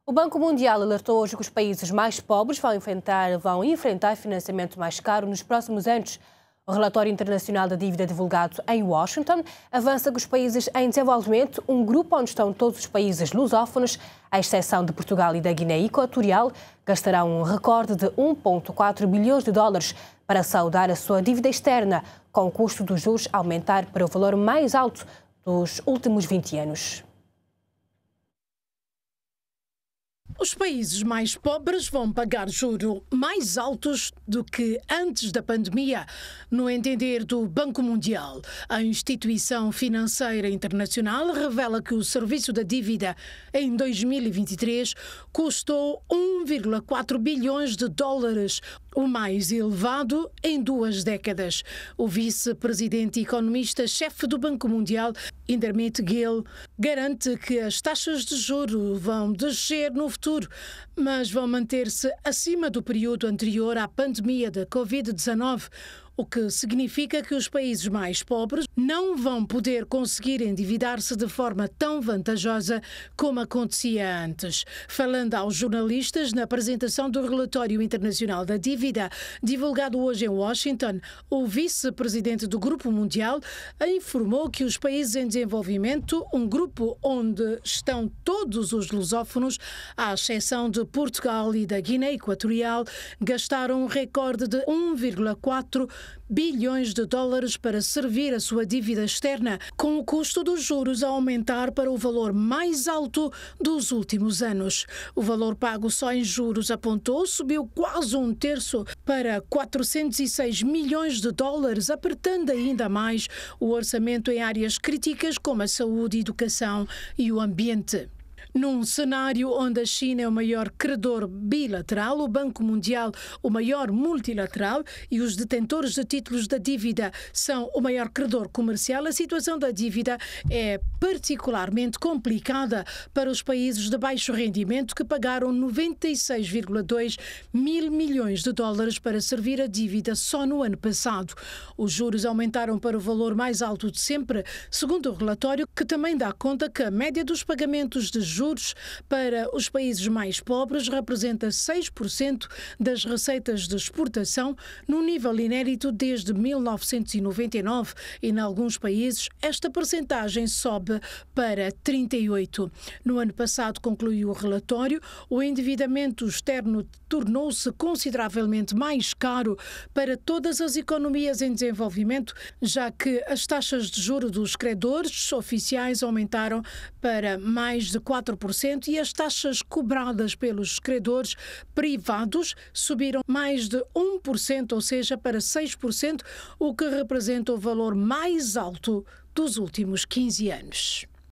O Banco Mundial alertou hoje que os países mais pobres vão enfrentar financiamento mais caro nos próximos anos. O relatório internacional da dívida divulgado em Washington avança que os países em desenvolvimento, um grupo onde estão todos os países lusófonos, à exceção de Portugal e da Guiné Equatorial, gastarão um recorde de 1,4 bilhões de dólares para saldar a sua dívida externa, com o custo dos juros a aumentar para o valor mais alto dos últimos 20 anos. Os países mais pobres vão pagar juros mais altos do que antes da pandemia, no entender do Banco Mundial. A instituição financeira internacional revela que o serviço da dívida em 2023 custou 1,4 bilhões de dólares, o mais elevado em 2 décadas. O vice-presidente e economista-chefe do Banco Mundial, Indermit Gill, garante que as taxas de juros vão descer no futuro, mas vão manter-se acima do período anterior à pandemia da Covid-19, o que significa que os países mais pobres não vão poder conseguir endividar-se de forma tão vantajosa como acontecia antes. Falando aos jornalistas na apresentação do relatório internacional da dívida, divulgado hoje em Washington, o vice-presidente do Grupo Mundial informou que os países em desenvolvimento, um grupo onde estão todos os lusófonos, à exceção de Portugal e da Guiné Equatorial, gastaram um recorde de 1,4 bilhões de dólares para servir a sua dívida externa, com o custo dos juros a aumentar para o valor mais alto dos últimos anos. O valor pago só em juros, apontou, subiu quase 1/3 para 406 milhões de dólares, apertando ainda mais o orçamento em áreas críticas como a saúde, a educação e o ambiente. Num cenário onde a China é o maior credor bilateral, o Banco Mundial o maior multilateral e os detentores de títulos da dívida são o maior credor comercial, a situação da dívida é particularmente complicada para os países de baixo rendimento, que pagaram 96,2 mil milhões de dólares para servir a dívida só no ano passado. Os juros aumentaram para o valor mais alto de sempre, segundo o relatório, que também dá conta que a média dos pagamentos de juros para os países mais pobres representa 6% das receitas de exportação, num nível inédito desde 1999, e em alguns países esta percentagem sobe para 38%. No ano passado, concluiu o relatório, o endividamento externo tornou-se consideravelmente mais caro para todas as economias em desenvolvimento, já que as taxas de juros dos credores oficiais aumentaram para mais de 4% e as taxas cobradas pelos credores privados subiram mais de 1%, ou seja, para 6%, o que representa o valor mais alto dos últimos 15 anos.